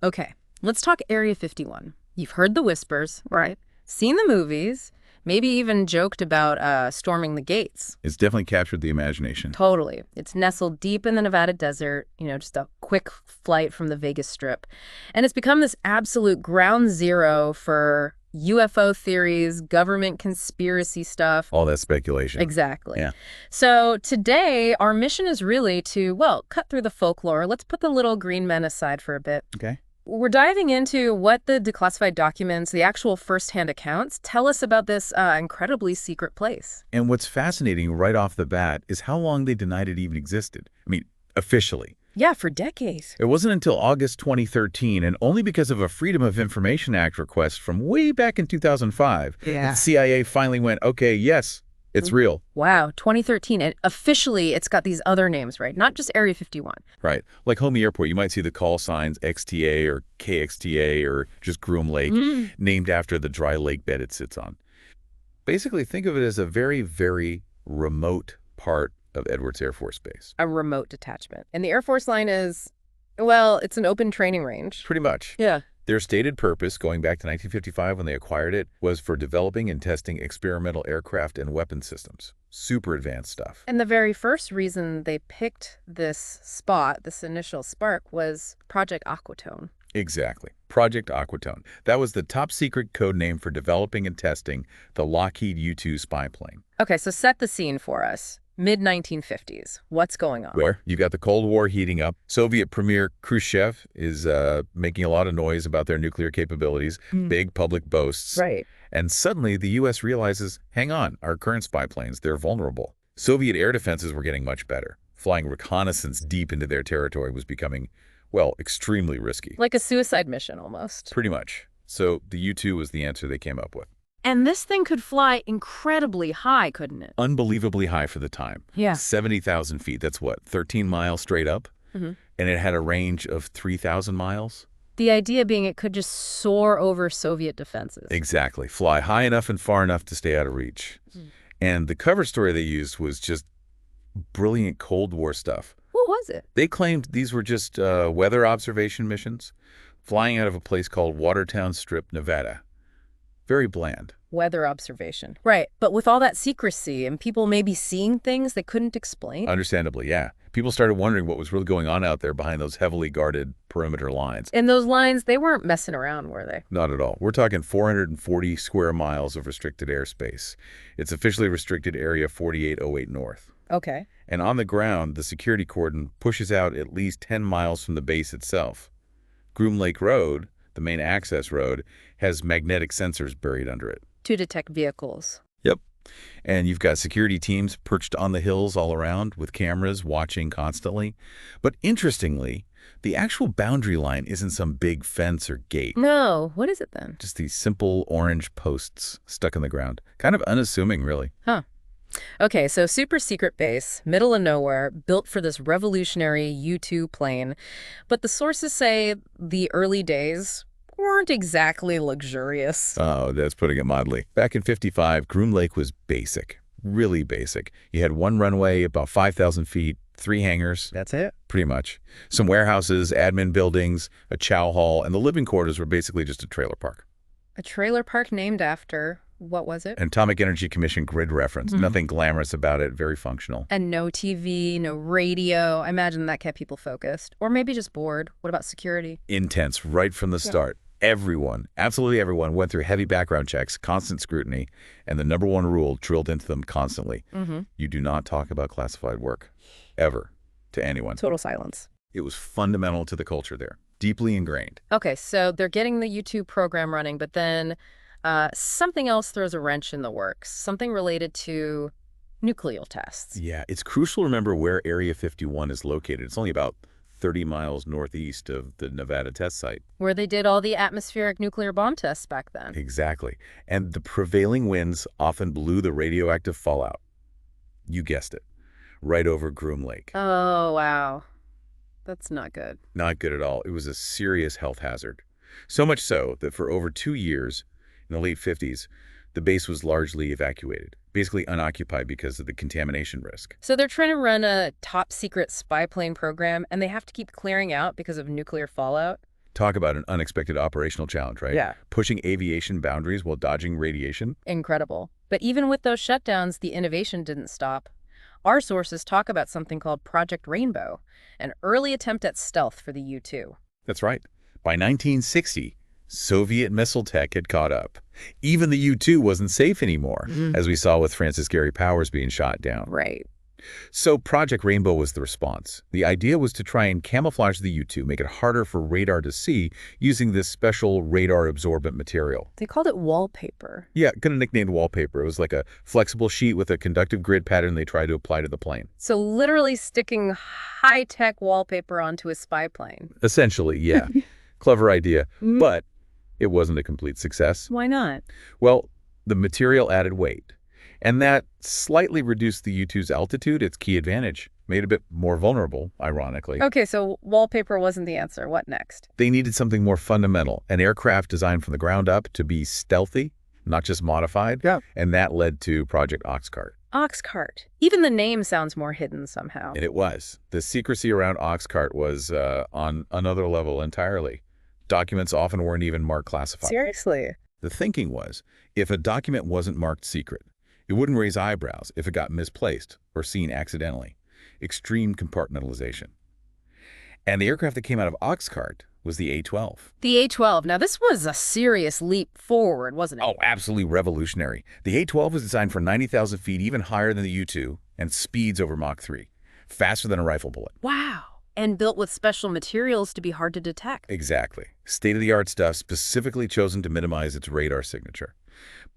Okay, let's talk Area 51. You've heard the whispers, Right. seen the movies, maybe even joked about storming the gates. It's definitely captured the imagination. Totally. It's nestled deep in the Nevada desert, just a quick flight from the Vegas Strip. And it's become this absolute ground zero for UFO theories, government conspiracy stuff. All that speculation. Exactly. Yeah. So today, our mission is really to, well, cut through the folklore. Let's put the little green men aside for a bit. Okay. We're diving into what the declassified documents, the actual firsthand accounts, tell us about this incredibly secret place. And what's fascinating right off the bat is how long they denied it even existed. I mean, officially. Yeah, for decades. It wasn't until August 2013, and only because of a Freedom of Information Act request from way back in 2005, Yeah. the CIA finally went, okay, yes, it's real. Wow, 2013. And officially, it's got these other names, right? Not just Area 51. Right. Like Homey Airport, you might see the call signs XTA or KXTA or just Groom Lake, named after the dry lake bed it sits on. Basically, think of it as a very, very remote part of Edwards Air Force Base. A remote detachment. And the Air Force line is, well, it's an open training range. Pretty much. Yeah. Their stated purpose, going back to 1955 when they acquired it, was for developing and testing experimental aircraft and weapon systems. Super advanced stuff. And the very first reason they picked this spot, this initial spark, was Project Aquatone. Exactly. Project Aquatone. That was the top secret code name for developing and testing the Lockheed U-2 spy plane. Okay, so set the scene for us. Mid-1950s. What's going on? Where you've got the Cold War heating up. Soviet Premier Khrushchev is making a lot of noise about their nuclear capabilities, big public boasts. Right. And suddenly the U.S. realizes, hang on, our current spy planes, they're vulnerable. Soviet air defenses were getting much better. Flying reconnaissance deep into their territory was becoming, well, extremely risky. Like a suicide mission, almost. Pretty much. So the U-2 was the answer they came up with. And this thing could fly incredibly high, couldn't it? Unbelievably high for the time. Yeah. 70,000 feet. That's what, 13 miles straight up? And it had a range of 3,000 miles? The idea being it could just soar over Soviet defenses. Exactly. Fly high enough and far enough to stay out of reach. And the cover story they used was just brilliant Cold War stuff. What was it? They claimed these were just weather observation missions, flying out of a place called Watertown Strip, Nevada. Very bland. Weather observation. Right. But with all that secrecy and people maybe seeing things they couldn't explain. Understandably, yeah. People started wondering what was really going on out there behind those heavily guarded perimeter lines. And those lines, they weren't messing around, were they? Not at all. We're talking 440 square miles of restricted airspace. It's officially restricted Area 4808 North. Okay. And on the ground, the security cordon pushes out at least 10 miles from the base itself. Groom Lake Road, the main access road, has magnetic sensors buried under it. To detect vehicles. Yep. And you've got security teams perched on the hills all around with cameras watching constantly. But interestingly, the actual boundary line isn't some big fence or gate. No. What is it then? Just these simple orange posts stuck in the ground. Kind of unassuming, really. Huh. Okay, so super secret base, middle of nowhere, built for this revolutionary U-2 plane. But the sources say the early days weren't exactly luxurious. Oh, that's putting it mildly. Back in 55, Groom Lake was basic. Really basic. You had one runway, about 5,000 feet, 3 hangars. That's it? Pretty much. Some warehouses, admin buildings, a chow hall, and the living quarters were basically just a trailer park. A trailer park named after, what was it? An Atomic Energy Commission grid reference. Nothing glamorous about it, very functional. And no TV, no radio. I imagine that kept people focused. Or maybe just bored. What about security? Intense, right from the start. Everyone, absolutely everyone, went through heavy background checks, constant scrutiny, and the #1 rule drilled into them constantly. You do not talk about classified work, ever, to anyone. Total silence. It was fundamental to the culture there, deeply ingrained. Okay, so they're getting the U-2 program running, but then something else throws a wrench in the works, something related to nuclear tests. Yeah, it's crucial to remember where Area 51 is located. It's only about 30 miles northeast of the Nevada test site. Where they did all the atmospheric nuclear bomb tests back then. Exactly. And the prevailing winds often blew the radioactive fallout. You guessed it. Right over Groom Lake. Oh, wow. That's not good. Not good at all. It was a serious health hazard. So much so that for over 2 years, in the late 50s, the base was largely evacuated, basically unoccupied because of the contamination risk. So they're trying to run a top secret spy plane program and they have to keep clearing out because of nuclear fallout? Talk about an unexpected operational challenge, right? Yeah. Pushing aviation boundaries while dodging radiation. Incredible. But even with those shutdowns, the innovation didn't stop. Our sources talk about something called Project Rainbow, an early attempt at stealth for the U-2. That's right. By 1960, Soviet missile tech had caught up. Even the U-2 wasn't safe anymore, as we saw with Francis Gary Powers being shot down. Right. So Project Rainbow was the response. The idea was to try and camouflage the U-2, make it harder for radar to see using this special radar-absorbent material. They called it wallpaper. Yeah, kind of nicknamed wallpaper. It was like a flexible sheet with a conductive grid pattern they tried to apply to the plane. So literally sticking high-tech wallpaper onto a spy plane. Essentially, yeah. Clever idea, but it wasn't a complete success. Why not? Well, the material added weight. And that slightly reduced the U-2's altitude, its key advantage, made it a bit more vulnerable, ironically. Okay, so wallpaper wasn't the answer. What next? They needed something more fundamental, an aircraft designed from the ground up to be stealthy, not just modified. Yeah. And that led to Project Oxcart. Oxcart. Even the name sounds more hidden somehow. And it was. The secrecy around Oxcart was on another level entirely. Documents often weren't even marked classified. Seriously? The thinking was, if a document wasn't marked secret, it wouldn't raise eyebrows if it got misplaced or seen accidentally. Extreme compartmentalization. And the aircraft that came out of Oxcart was the A-12. The A-12. Now, this was a serious leap forward, wasn't it? Oh, absolutely revolutionary. The A-12 was designed for 90,000 feet, even higher than the U-2, and speeds over Mach 3. Faster than a rifle bullet. Wow. And built with special materials to be hard to detect. Exactly. State-of-the-art stuff specifically chosen to minimize its radar signature.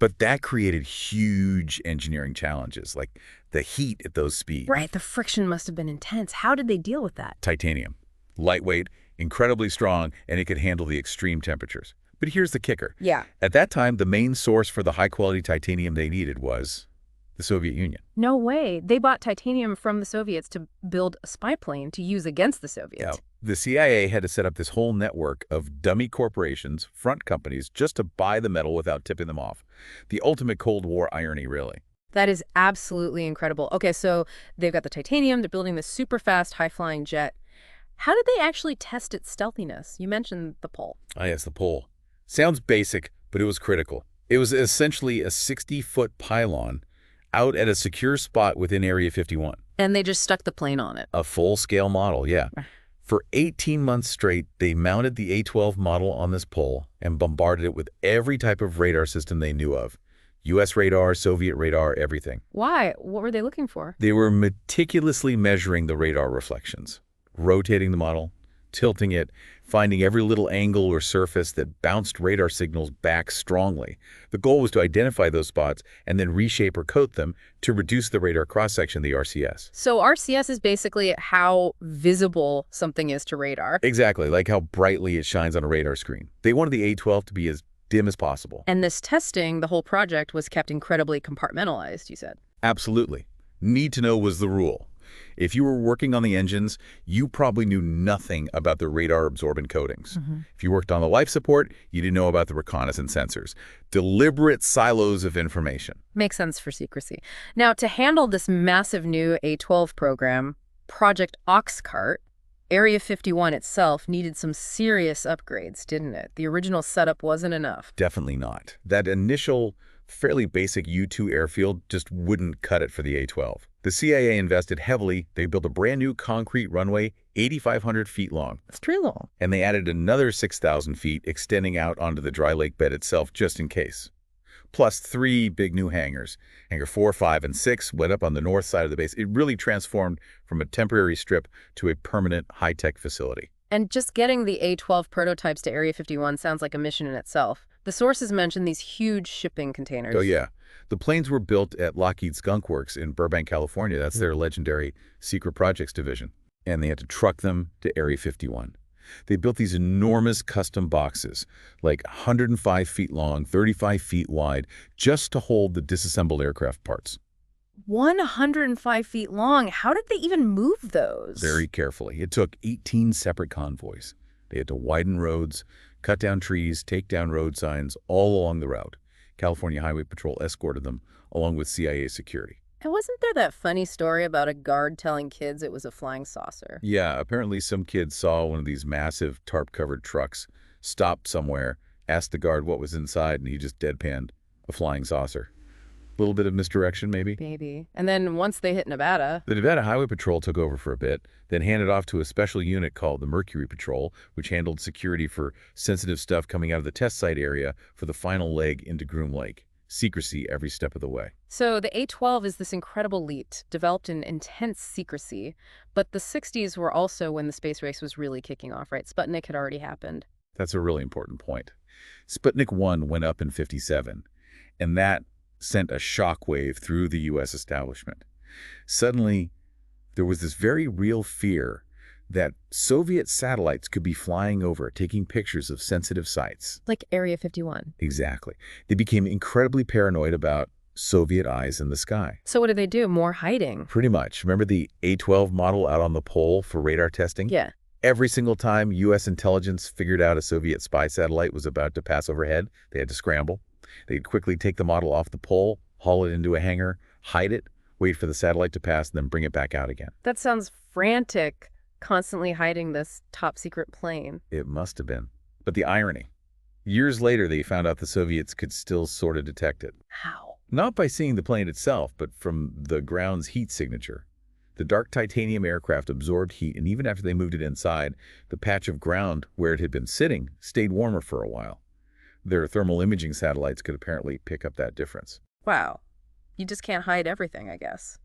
But that created huge engineering challenges, like the heat at those speeds. Right, the friction must have been intense. How did they deal with that? Titanium. Lightweight, incredibly strong, and it could handle the extreme temperatures. But here's the kicker. Yeah. At that time, the main source for the high-quality titanium they needed was the Soviet Union. No way. They bought titanium from the Soviets to build a spy plane to use against the Soviets. Yeah. The CIA had to set up this whole network of dummy corporations, front companies, just to buy the metal without tipping them off. The ultimate Cold War irony, really. That is absolutely incredible. Okay, so they've got the titanium. They're building this super fast, high-flying jet. How did they actually test its stealthiness? You mentioned the pole. Ah, yes, the pole. Sounds basic, but it was critical. It was essentially a 60-foot pylon out at a secure spot within Area 51. And they just stuck the plane on it. A full-scale model, yeah. For 18 months straight, they mounted the A-12 model on this pole and bombarded it with every type of radar system they knew of. U.S. radar, Soviet radar, everything. Why? What were they looking for? They were meticulously measuring the radar reflections, rotating the model, tilting it, finding every little angle or surface that bounced radar signals back strongly. The goal was to identify those spots and then reshape or coat them to reduce the radar cross-section, the RCS. So RCS is basically how visible something is to radar. Exactly, like how brightly it shines on a radar screen. They wanted the A-12 to be as dim as possible. And this testing, the whole project, was kept incredibly compartmentalized, you said. Absolutely. Need to know was the rule. If you were working on the engines, you probably knew nothing about the radar-absorbent coatings. If you worked on the life support, you didn't know about the reconnaissance sensors. Deliberate silos of information. Makes sense for secrecy. Now, to handle this massive new A-12 program, Project Oxcart, Area 51 itself needed some serious upgrades, didn't it? The original setup wasn't enough. Definitely not. That initial, fairly basic U-2 airfield just wouldn't cut it for the A-12. The CIA invested heavily. They built a brand new concrete runway, 8,500 feet long. That's pretty long. And they added another 6,000 feet extending out onto the dry lake bed itself just in case. Plus 3 big new hangars. Hangar 4, 5, and 6 went up on the north side of the base. It really transformed from a temporary strip to a permanent high-tech facility. And just getting the A-12 prototypes to Area 51 sounds like a mission in itself. The sources mention these huge shipping containers. Oh, yeah. The planes were built at Lockheed Skunk Works in Burbank, California. That's their legendary secret projects division. And they had to truck them to Area 51. They built these enormous custom boxes, like 105 feet long, 35 feet wide, just to hold the disassembled aircraft parts. 105 feet long. How did they even move those? Very carefully. It took 18 separate convoys. They had to widen roads, cut down trees, take down road signs all along the route. California Highway Patrol escorted them, along with CIA security. And wasn't there that funny story about a guard telling kids it was a flying saucer? Yeah, apparently some kid saw one of these massive tarp-covered trucks, stopped somewhere, asked the guard what was inside, and he just deadpanned a flying saucer. Little bit of misdirection, maybe? Maybe. And then once they hit Nevada, The Nevada Highway Patrol took over for a bit, then handed off to a special unit called the Mercury Patrol, which handled security for sensitive stuff coming out of the test site area for the final leg into Groom Lake. Secrecy every step of the way. so the A-12 is this incredible leap, developed in intense secrecy, but the 60s were also when the space race was really kicking off, right? Sputnik had already happened. That's a really important point. Sputnik 1 went up in '57, and that sent a shockwave through the U.S. establishment. Suddenly, there was this very real fear that Soviet satellites could be flying over, taking pictures of sensitive sites. Like Area 51. Exactly. They became incredibly paranoid about Soviet eyes in the sky. So what did they do? More hiding. Pretty much. Remember the A-12 model out on the pole for radar testing? Yeah. Every single time U.S. intelligence figured out a Soviet spy satellite was about to pass overhead, they had to scramble. They'd quickly take the model off the pole, haul it into a hangar, hide it, wait for the satellite to pass, and then bring it back out again. That sounds frantic, constantly hiding this top secret plane. It must have been. But the irony. Years later, they found out the Soviets could still sort of detect it. How? Not by seeing the plane itself, but from the ground's heat signature. The dark titanium aircraft absorbed heat, and even after they moved it inside, the patch of ground where it had been sitting stayed warmer for a while. Their thermal imaging satellites could apparently pick up that difference. Wow. You just can't hide everything, I guess.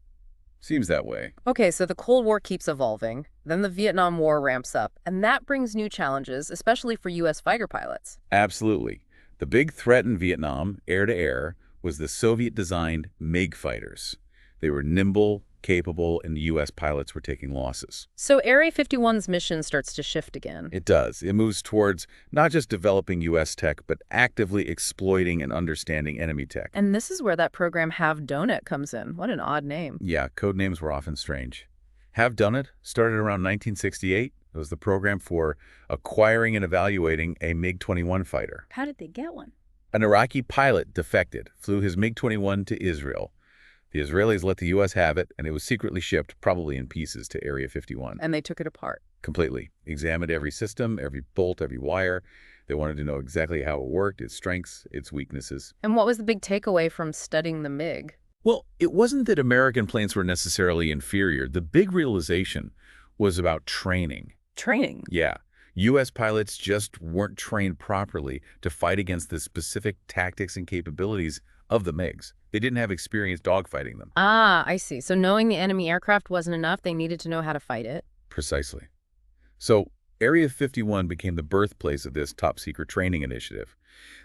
Seems that way. Okay, so the Cold War keeps evolving, then the Vietnam War ramps up, and that brings new challenges, especially for U.S. fighter pilots. Absolutely. The big threat in Vietnam, air-to-air, was the Soviet-designed MiG fighters. They were nimble, capable, and U.S. pilots were taking losses. So Area 51's mission starts to shift again. It does. It moves towards not just developing U.S. tech, but actively exploiting and understanding enemy tech. And this is where that program Have Donut comes in. What an odd name. Yeah, code names were often strange. Have Done It started around 1968. It was the program for acquiring and evaluating a MiG-21 fighter. How did they get one? An Iraqi pilot defected, flew his MiG-21 to Israel. The Israelis let the U.S. have it, and it was secretly shipped, probably in pieces, to Area 51. And they took it apart. Completely. Examined every system, every bolt, every wire. They wanted to know exactly how it worked, its strengths, its weaknesses. And what was the big takeaway from studying the MiG? Well, it wasn't that American planes were necessarily inferior. The big realization was about training. Training. Yeah. U.S. pilots just weren't trained properly to fight against the specific tactics and capabilities of the MiGs. They didn't have experience dogfighting them. Ah, I see. So knowing the enemy aircraft wasn't enough. They needed to know how to fight it. Precisely. So Area 51 became the birthplace of this top-secret training initiative.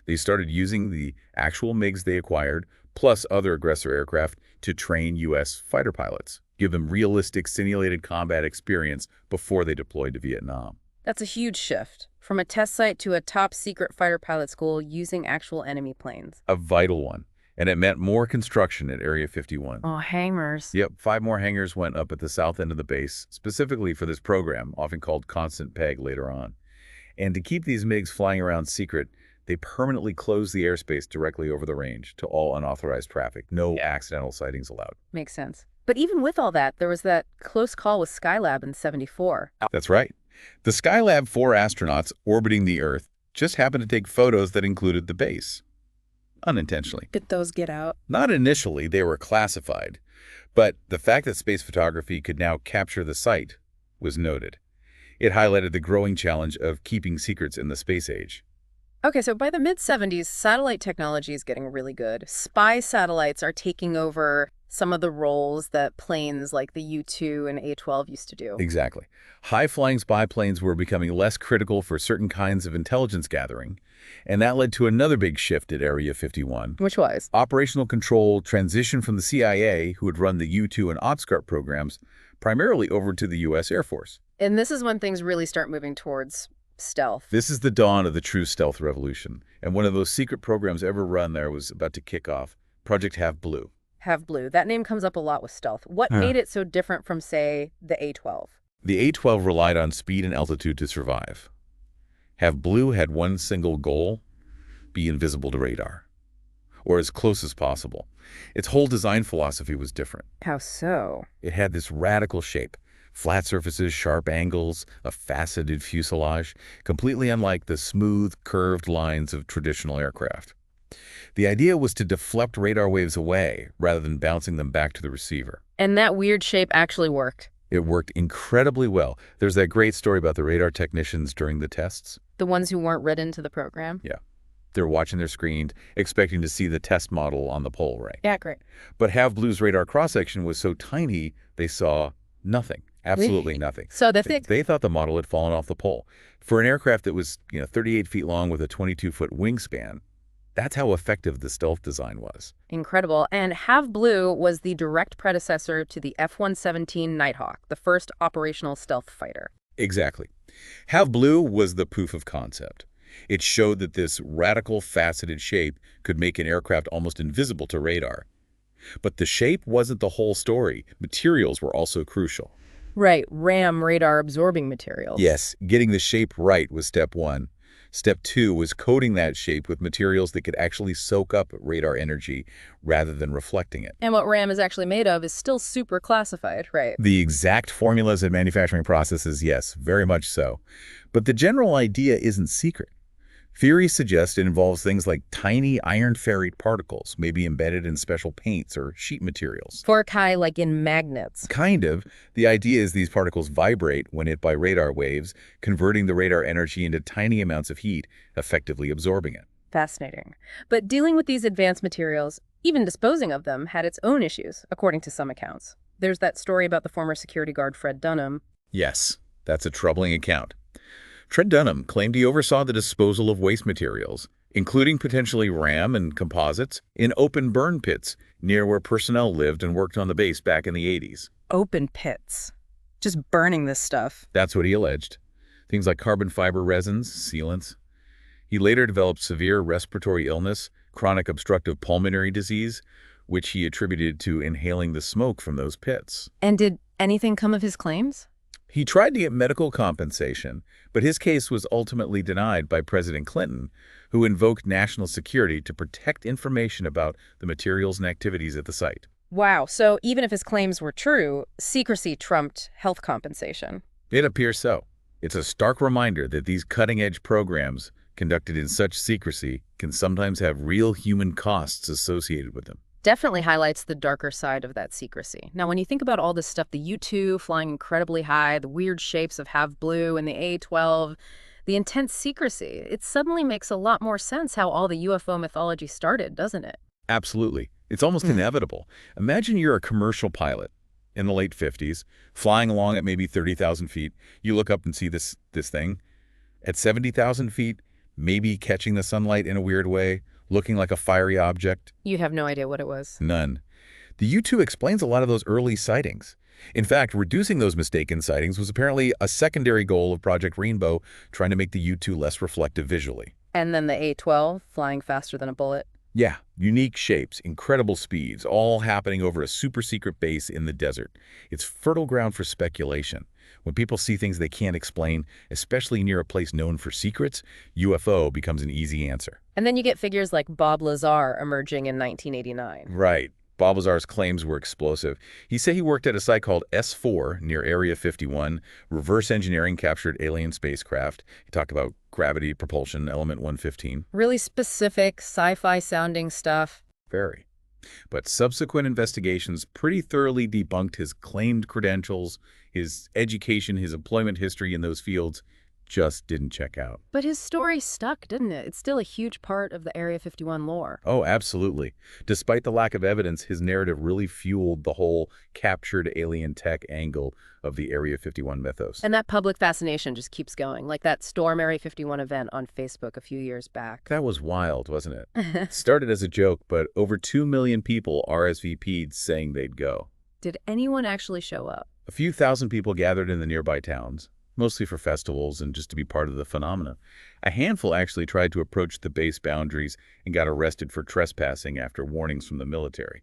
They started using the actual MiGs they acquired, plus other aggressor aircraft, to train U.S. fighter pilots, give them realistic simulated combat experience before they deployed to Vietnam. That's a huge shift. From a test site to a top secret fighter pilot school using actual enemy planes. A vital one. And it meant more construction at Area 51. Oh, hangars. Yep, 5 more hangars went up at the south end of the base, specifically for this program, often called Constant Peg later on. And to keep these MiGs flying around secret, they permanently closed the airspace directly over the range to all unauthorized traffic. No accidental sightings allowed. Makes sense. But even with all that, there was that close call with Skylab in '74. That's right. The Skylab 4 astronauts orbiting the Earth just happened to take photos that included the base. Unintentionally. Did those get out? Not initially, they were classified. But the fact that space photography could now capture the site was noted. It highlighted the growing challenge of keeping secrets in the space age. Okay, so by the mid-'70s, satellite technology is getting really good. Spy satellites are taking over some of the roles that planes like the U-2 and A-12 used to do. Exactly. High-flying spy planes were becoming less critical for certain kinds of intelligence gathering, and that led to another big shift at Area 51. Which was? Operational control transitioned from the CIA, who had run the U-2 and OPSCART programs, primarily over to the U.S. Air Force. And this is when things really start moving towards stealth. This is the dawn of the true stealth revolution, and one of those secret programs ever run there was about to kick off, Project Have Blue. Have Blue. That name comes up a lot with stealth. What made it so different from, say, the A-12? The A-12 relied on speed and altitude to survive. Have Blue had one single goal: be invisible to radar. or as close as possible. Its whole design philosophy was different. How so? It had this radical shape. Flat surfaces, sharp angles, a faceted fuselage, completely unlike the smooth, curved lines of traditional aircraft. The idea was to deflect radar waves away rather than bouncing them back to the receiver. And that weird shape actually worked. It worked incredibly well. There's that great story about the radar technicians during the tests. The ones who weren't written to the program? Yeah. They're watching their screens, expecting to see the test model on the pole, right? Yeah, great. But Have Blue's radar cross-section was so tiny, they saw nothing. Absolutely nothing. So They thought the model had fallen off the pole. For an aircraft that was, 38 feet long with a 22-foot wingspan, that's how effective the stealth design was. incredible. And Have Blue was the direct predecessor to the F-117 Nighthawk, the first operational stealth fighter. Exactly. Have Blue was the proof of concept. It showed that this radical faceted shape could make an aircraft almost invisible to radar. But the shape wasn't the whole story. Materials were also crucial. Right, RAM radar absorbing materials. Yes, getting the shape right was step one. Step two was coating that shape with materials that could actually soak up radar energy rather than reflecting it. And what RAM is actually made of is still super classified, right? The exact formulas and manufacturing processes, yes, very much so. But the general idea isn't secret. Theories suggest it involves things like tiny iron-ferrite particles, maybe embedded in special paints or sheet materials. For Kai, like in magnets. Kind of. The idea is these particles vibrate when hit by radar waves, converting the radar energy into tiny amounts of heat, effectively absorbing it. Fascinating. But dealing with these advanced materials, even disposing of them, had its own issues, according to some accounts. There's that story about the former security guard Fred Dunham. Yes, that's a troubling account. Fred Dunham claimed he oversaw the disposal of waste materials, including potentially RAM and composites, in open burn pits near where personnel lived and worked on the base back in the 80s. Open pits. Just burning this stuff. That's what he alleged. Things like carbon fiber resins, sealants. He later developed severe respiratory illness, chronic obstructive pulmonary disease, which he attributed to inhaling the smoke from those pits. And did anything come of his claims? He tried to get medical compensation, but his case was ultimately denied by President Clinton, who invoked national security to protect information about the materials and activities at the site. Wow, so even if his claims were true, secrecy trumped health compensation. It appears so. It's a stark reminder that these cutting-edge programs, conducted in such secrecy, can sometimes have real human costs associated with them. Definitely highlights the darker side of that secrecy. Now, when you think about all this stuff, the U-2 flying incredibly high, the weird shapes of Have Blue and the A-12, the intense secrecy, it suddenly makes a lot more sense how all the UFO mythology started, doesn't it? Absolutely. It's almost inevitable. Imagine you're a commercial pilot in the late 50s, flying along at maybe 30,000 feet. You look up and see this thing. At 70,000 feet, maybe catching the sunlight in a weird way, looking like a fiery object. You have no idea what it was. None. The U-2 explains a lot of those early sightings. In fact, reducing those mistaken sightings was apparently a secondary goal of Project Rainbow, trying to make the U-2 less reflective visually. And then the A-12, flying faster than a bullet. Yeah, unique shapes, incredible speeds, all happening over a super-secret base in the desert. It's fertile ground for speculation. When people see things they can't explain, especially near a place known for secrets, UFO becomes an easy answer. And then you get figures like Bob Lazar emerging in 1989. Right. Bob Lazar's claims were explosive. He said he worked at a site called S4 near Area 51, reverse engineering captured alien spacecraft. He talked about gravity propulsion, element 115. Really specific, sci-fi sounding stuff. Very. But subsequent investigations pretty thoroughly debunked his claimed credentials, his education, his employment history in those fields just didn't check out. But his story stuck, didn't it? It's still a huge part of the Area 51 lore. Oh, absolutely. Despite the lack of evidence, his narrative really fueled the whole captured alien tech angle of the Area 51 mythos. And that public fascination just keeps going, like that Storm Area 51 event on Facebook a few years back. That was wild, wasn't it? It started as a joke, but over 2 million people RSVP'd saying they'd go. Did anyone actually show up? A few thousand people gathered in the nearby towns, mostly for festivals and just to be part of the phenomena. A handful actually tried to approach the base boundaries and got arrested for trespassing after warnings from the military.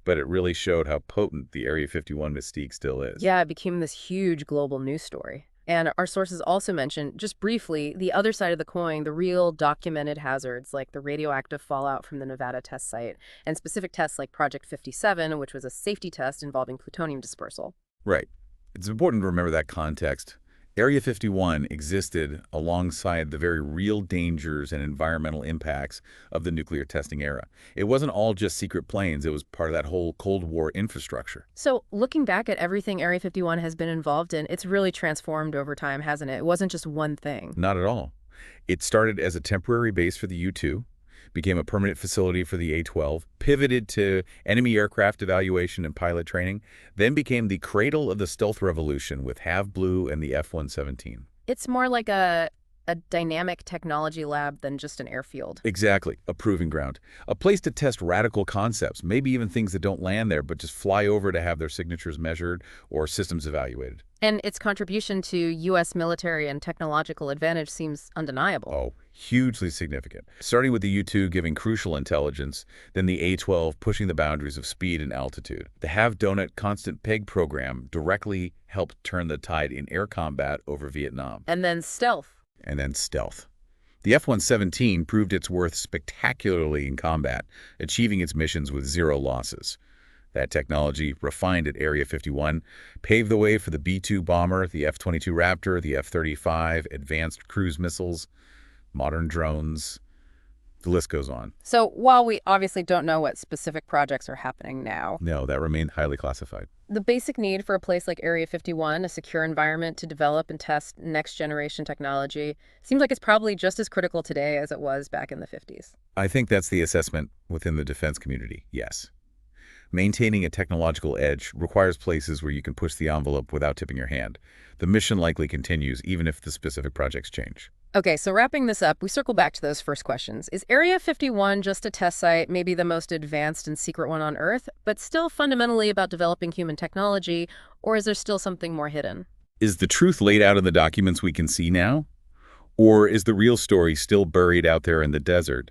But it really showed how potent the Area 51 mystique still is. Yeah, it became this huge global news story. And our sources also mention, just briefly, the other side of the coin, the real documented hazards like the radioactive fallout from the Nevada test site, and specific tests like Project 57, which was a safety test involving plutonium dispersal. Right. It's important to remember that context. Area 51 existed alongside the very real dangers and environmental impacts of the nuclear testing era. It wasn't all just secret planes. It was part of that whole Cold War infrastructure. So, looking back at everything Area 51 has been involved in, it's really transformed over time, hasn't it? It wasn't just one thing. Not at all. It started as a temporary base for the U-2, became a permanent facility for the A-12, pivoted to enemy aircraft evaluation and pilot training, then became the cradle of the stealth revolution with Have Blue and the F-117. It's more like a dynamic technology lab than just an airfield. Exactly, a proving ground. A place to test radical concepts, maybe even things that don't land there, but just fly over to have their signatures measured or systems evaluated. And its contribution to U.S. military and technological advantage seems undeniable. Oh, hugely significant. Starting with the U-2 giving crucial intelligence, then the A-12 pushing the boundaries of speed and altitude. The Have Donut Constant Peg program directly helped turn the tide in air combat over Vietnam. And then stealth. And then stealth. The F-117 proved its worth spectacularly in combat, achieving its missions with 0 losses. That technology, refined at Area 51, paved the way for the B-2 bomber, the F-22 Raptor, the F-35, advanced cruise missiles, modern drones. The list goes on. So while we obviously don't know what specific projects are happening now, No, that remained highly classified. the basic need for a place like Area 51, a secure environment to develop and test next-generation technology, seems like it's probably just as critical today as it was back in the 50s. I think that's the assessment within the defense community, yes. Maintaining a technological edge requires places where you can push the envelope without tipping your hand. The mission likely continues even if the specific projects change. Okay, so wrapping this up, we circle back to those first questions. Is Area 51 just a test site, maybe the most advanced and secret one on Earth, but still fundamentally about developing human technology, or is there still something more hidden? Is the truth laid out in the documents we can see now? Or is the real story still buried out there in the desert?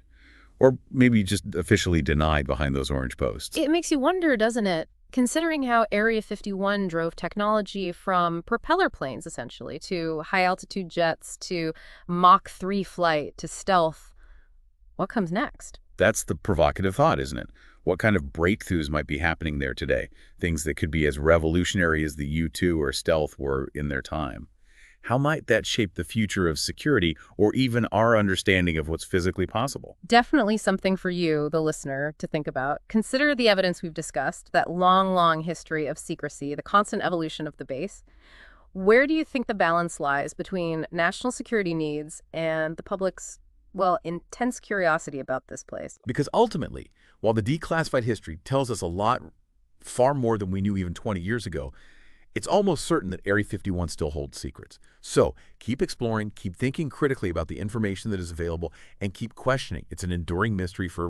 Or maybe just officially denied behind those orange posts? It makes you wonder, doesn't it? Considering how Area 51 drove technology from propeller planes, essentially, to high-altitude jets, to Mach 3 flight, to stealth, what comes next? That's the provocative thought, isn't it? What kind of breakthroughs might be happening there today? Things that could be as revolutionary as the U-2 or stealth were in their time. How might that shape the future of security or even our understanding of what's physically possible? Definitely something for you, the listener, to think about. Consider the evidence we've discussed, that long, long history of secrecy, the constant evolution of the base. Where do you think the balance lies between national security needs and the public's, well, intense curiosity about this place? Because ultimately, while the declassified history tells us a lot, far more than we knew even 20 years ago, it's almost certain that Area 51 still holds secrets. So keep exploring, keep thinking critically about the information that is available, and keep questioning. It's an enduring mystery for